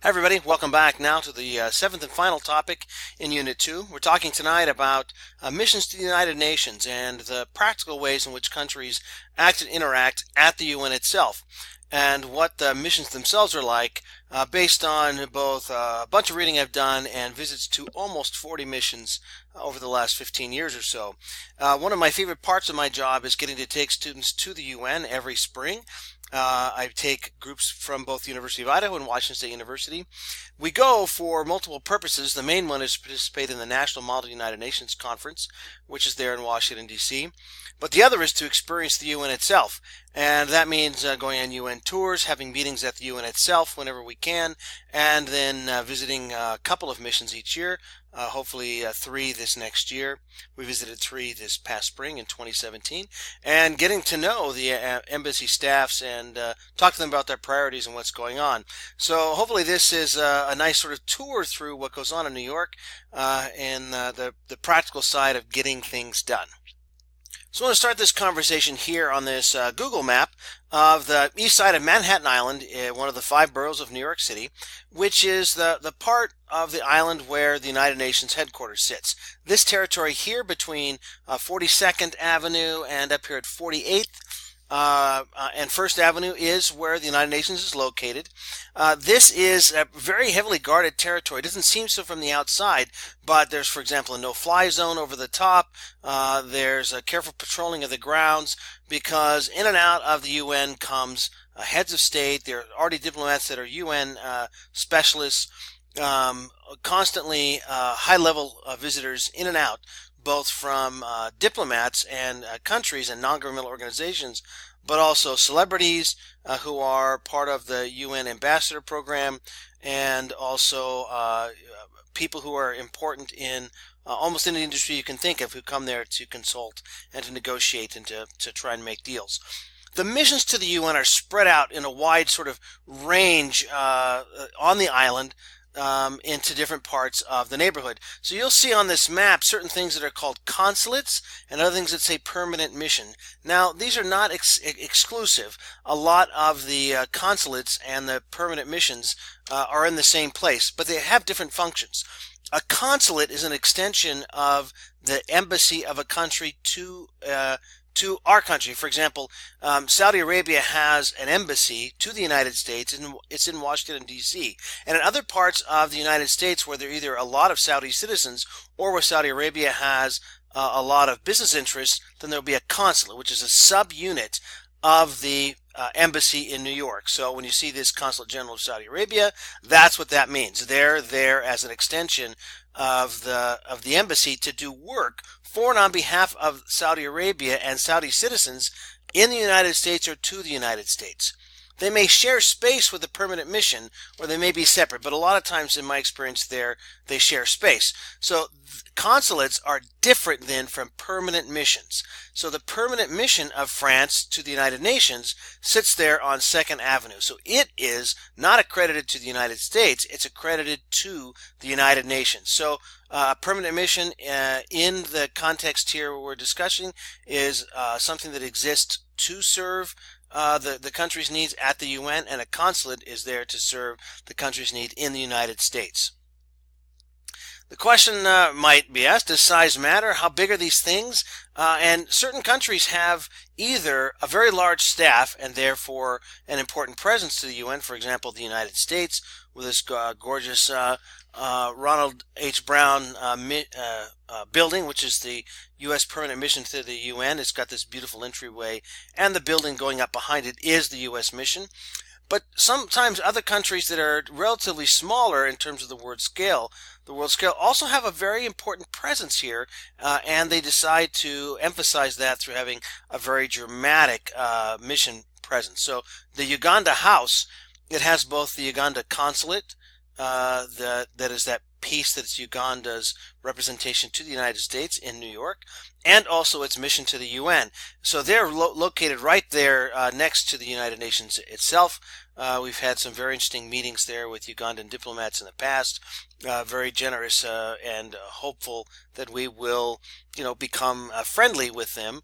Hi everybody, welcome back now to the seventh and final topic in Unit 2. We're talking tonight about missions to the United Nations and the practical ways in which countries act and interact at the UN itself, and what the missions themselves are like based on both a bunch of reading I've done and visits to almost 40 missions over the last 15 years or so. One of my favorite parts of my job is getting to take students to the UN every spring. I take groups from both the University of Idaho and Washington State University. We go for multiple purposes. The main one is to participate in the National Model United Nations Conference, which is there in Washington, D.C. But the other is to experience the UN itself. And that means going on UN tours, having meetings at the UN itself whenever we can, and then visiting a couple of missions each year, hopefully 3 this next year. We visited 3 this past spring in 2017, and getting to know the embassy staffs and talk to them about their priorities and what's going on. So hopefully this is a nice sort of tour through what goes on in New York and the practical side of getting things done. So I want to start this conversation here on this Google map of the east side of Manhattan Island, one of the 5 boroughs of New York City, which is the part of the island where the United Nations headquarters sits. This territory here between 42nd Avenue and up here at 48th and First Avenue is where the United Nations is located. This is a very heavily guarded territory. It doesn't seem so from the outside, but there's, for example, a no-fly zone over the top. There's a careful patrolling of the grounds because in and out of the UN comes heads of state. There are already diplomats that are UN specialists, constantly high-level visitors in and out, both from diplomats and countries and non-governmental organizations, but also celebrities who are part of the UN ambassador program, and also people who are important in almost any industry you can think of who come there to consult and to negotiate and to try and make deals. The missions to the UN are spread out in a wide sort of range on the island, into different parts of the neighborhood. So you'll see on this map certain things that are called consulates and other things that say permanent mission. Now, these are not exclusive. A lot of the consulates and the permanent missions are in the same place, but they have different functions. A consulate is an extension of the embassy of a country to our country. For example, Saudi Arabia has an embassy to the United States, and it's in Washington, D.C. And in other parts of the United States where there are either a lot of Saudi citizens or where Saudi Arabia has a lot of business interests, then there'll be a consulate, which is a subunit of the embassy in New York. So when you see this Consulate General of Saudi Arabia, that's what that means. They're there as an extension of the embassy to do work for and on behalf of Saudi Arabia and Saudi citizens in the United States or to the United States. They may share space with the permanent mission, or they may be separate, but a lot of times in my experience they share space. So consulates are different then from permanent missions. So the permanent mission of France to the United Nations sits there on 2nd Avenue. So it is not accredited to the United States, it's accredited to the United Nations. So a permanent mission in the context here we're discussing is something that exists to serve the country's needs at the UN, and a consulate is there to serve the country's need in the United States. The question might be asked, does size matter? How big are these things? And certain countries have either a very large staff and therefore an important presence to the UN. For example, the United States with this gorgeous Ronald H. Brown building, which is the U.S. permanent mission to the UN. It's got this beautiful entryway, and the building going up behind it is the U.S. mission. But sometimes other countries that are relatively smaller in terms of the world scale also have a very important presence here, and they decide to emphasize that through having a very dramatic mission presence. So the Uganda House, it has both the Uganda consulate, that is that piece that's Uganda's representation to the United States in New York, and also its mission to the UN. So they're located right there next to the United Nations itself. We've had some very interesting meetings there with Ugandan diplomats in the past. Very generous and hopeful that we will, become friendly with them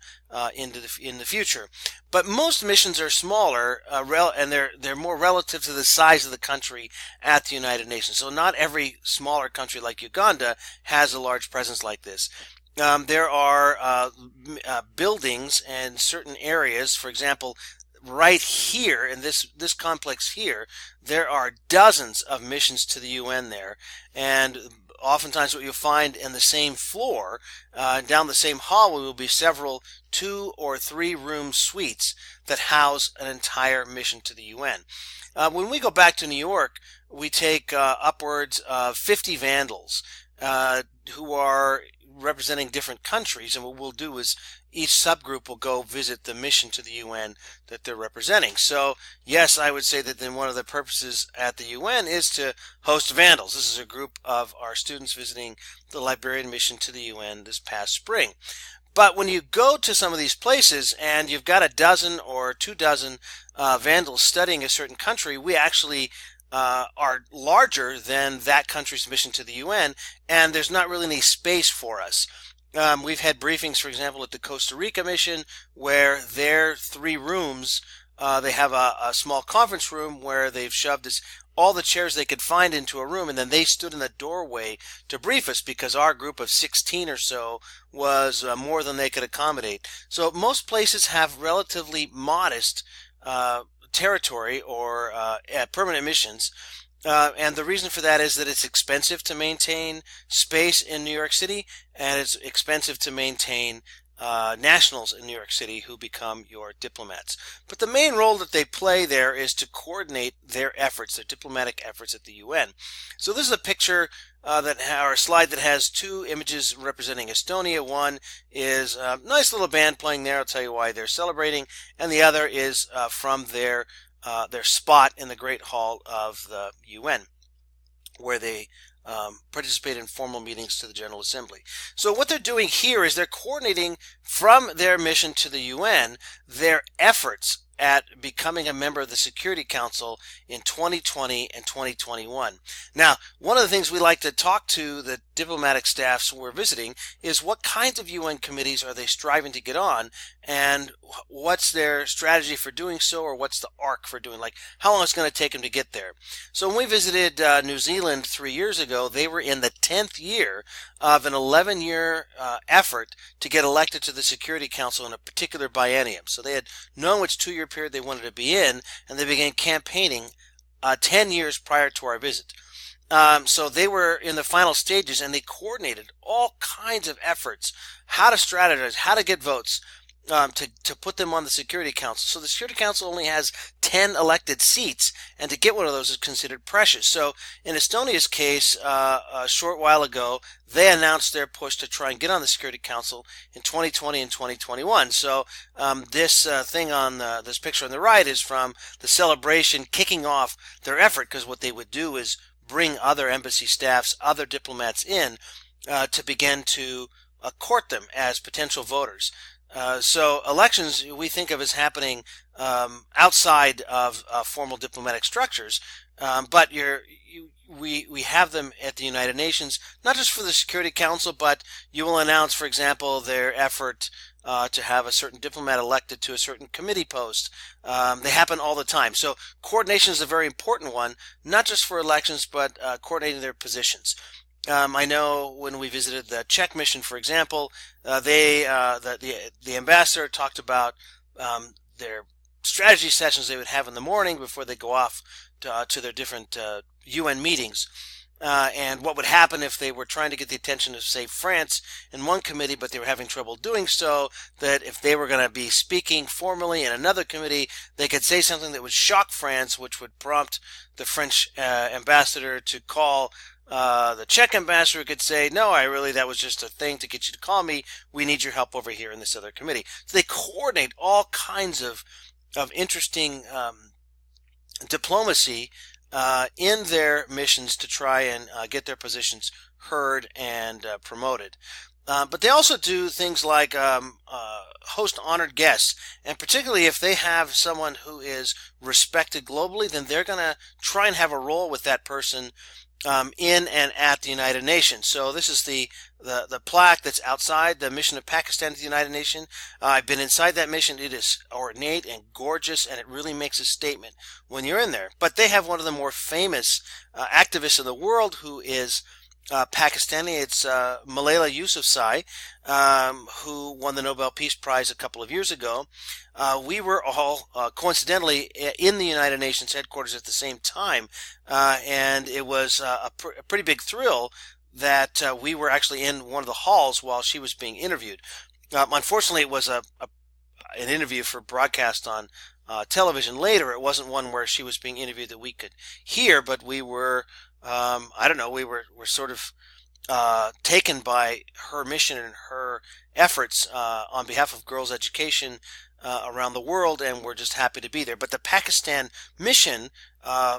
in the future. But most missions are smaller, and they're more relative to the size of the country at the United Nations. So not every smaller country like Uganda has a large presence like this. There are buildings and certain areas, for example, right here in this complex here, there are dozens of missions to the UN there, and oftentimes what you'll find in the same floor, down the same hallway, will be several 2 or 3 room suites that house an entire mission to the UN. When we go back to New York, we take upwards of 50 vandals who are representing different countries, and what we'll do is each subgroup will go visit the mission to the UN that they're representing. So yes, I would say that then one of the purposes at the UN is to host vandals. This is a group of our students visiting the Liberian mission to the UN this past spring. But when you go to some of these places and you've got a dozen or 24 vandals studying a certain country, we actually are larger than that country's mission to the UN, and there's not really any space for us. We've had briefings, for example, at the Costa Rica mission, where their 3 rooms, they have a small conference room where they've shoved all the chairs they could find into a room, and then they stood in the doorway to brief us because our group of 16 or so was more than they could accommodate. So most places have relatively modest territory or permanent missions. And the reason for that is that it's expensive to maintain space in New York City, and it's expensive to maintain nationals in New York City who become your diplomats. But the main role that they play there is to coordinate their efforts, their diplomatic efforts at the UN. So this is a picture or a slide that has 2 images representing Estonia. One is a nice little band playing there. I'll tell you why they're celebrating. And the other is from their spot in the Great Hall of the UN, where they participate in formal meetings to the General Assembly. So what they're doing here is they're coordinating from their mission to the UN their efforts at becoming a member of the Security Council in 2020 and 2021. Now, one of the things we like to talk to the diplomatic staffs we're visiting is what kinds of UN committees are they striving to get on, and what's their strategy for doing so, or what's the arc for doing, like how long it's going to take them to get there. So when we visited New Zealand 3 years ago, they were in the 10th year of an 11-year effort to get elected to the Security Council in a particular biennium. So they had known which 2-year period they wanted to be in, and they began campaigning 10 years prior to our visit. So they were in the final stages, and they coordinated all kinds of efforts, how to strategize, how to get votes, to put them on the Security Council. So the Security Council only has 10 elected seats, and to get one of those is considered precious. So in Estonia's case, a short while ago, they announced their push to try and get on the Security Council in 2020 and 2021. So this thing on this picture on the right is from the celebration kicking off their effort, because what they would do is bring other embassy staffs, other diplomats in to begin to court them as potential voters. So elections we think of as happening outside of formal diplomatic structures, but we have them at the United Nations, not just for the Security Council, but you will announce, for example, their effort to have a certain diplomat elected to a certain committee post. They happen all the time. So coordination is a very important one, not just for elections, but coordinating their positions. I know when we visited the Czech mission, for example, the ambassador talked about their strategy sessions they would have in the morning before they go off to their different UN meetings. And what would happen if they were trying to get the attention of, say, France in one committee, but they were having trouble doing so, that if they were going to be speaking formally in another committee, they could say something that would shock France, which would prompt the French ambassador to call the Czech ambassador, could say, no, that was just a thing to get you to call me. We need your help over here in this other committee. So they coordinate all kinds of interesting diplomacy in their missions to try and get their positions heard and promoted. But they also do things like host honored guests, and particularly if they have someone who is respected globally, then they're going to try and have a role with that person in and at the United Nations. So this is the plaque that's outside the mission of Pakistan to the United Nations. I've been inside that mission. It is ornate and gorgeous, and it really makes a statement when you're in there. But they have one of the more famous activists in the world who is Pakistani. It's Malala Yousafzai, who won the Nobel Peace Prize a couple of years ago. We were all coincidentally in the United Nations headquarters at the same time, and it was a pretty big thrill that we were actually in one of the halls while she was being interviewed. Unfortunately, it was an interview for broadcast on television later. It wasn't one where she was being interviewed that we could hear, but we were, I don't know, we're sort of taken by her mission and her efforts on behalf of girls' education around the world, and we're just happy to be there. But the Pakistan mission,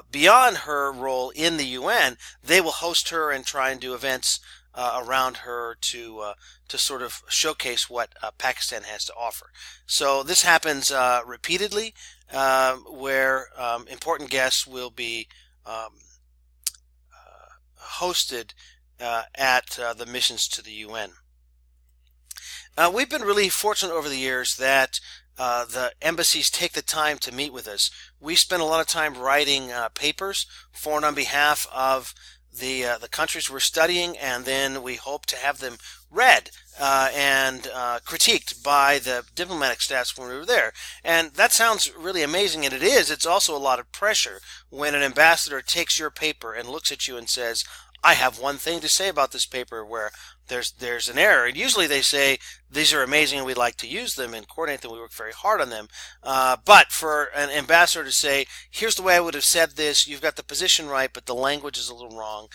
beyond her role in the UN, they will host her and try and do events around her to sort of showcase what Pakistan has to offer. So this happens repeatedly, where important guests will be hosted at the missions to the UN. We've been really fortunate over the years that the embassies take the time to meet with us. We spend a lot of time writing papers for and on behalf of the countries we're studying, and then we hope to have them read and critiqued by the diplomatic staffs when we were there. And that sounds really amazing, and it is. It's also a lot of pressure when an ambassador takes your paper and looks at you and says, I have one thing to say about this paper where there's an error. And usually they say, these are amazing and we'd like to use them and coordinate them. We work very hard on them. But for an ambassador to say, here's the way I would have said this, you've got the position right, but the language is a little wrong,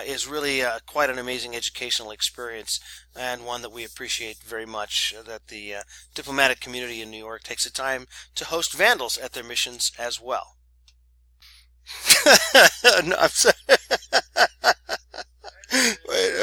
is really quite an amazing educational experience, and one that we appreciate very much, that the diplomatic community in New York takes the time to host vandals at their missions as well. No, I'm sorry. Wait,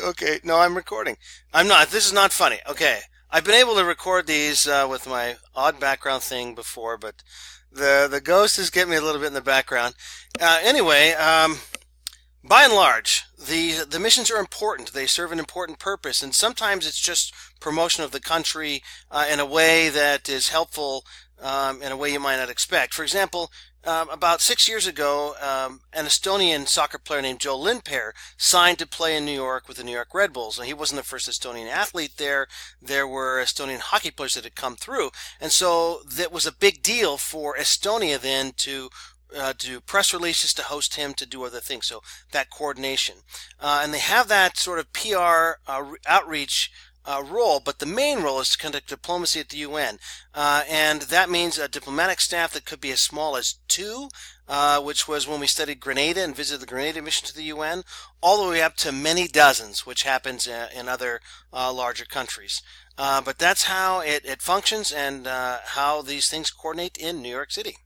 okay. No, I'm recording. I'm not. This is not funny. Okay. I've been able to record these with my odd background thing before, but the ghost is getting me a little bit in the background. Anyway, by and large, the missions are important. They serve an important purpose, and sometimes it's just promotion of the country in a way that is helpful, in a way you might not expect. For example, about 6 years ago, an Estonian soccer player named Joe Lindper signed to play in New York with the New York Red Bulls. And he wasn't the first Estonian athlete there. There were Estonian hockey players that had come through. And so that was a big deal for Estonia then to do press releases, to host him, to do other things. So that coordination. And they have that sort of PR outreach role, but the main role is to conduct diplomacy at the UN, and that means a diplomatic staff that could be as small as two, which was when we studied Grenada and visited the Grenada mission to the UN, all the way up to many dozens, which happens in other larger countries. But that's how it functions, and how these things coordinate in New York City.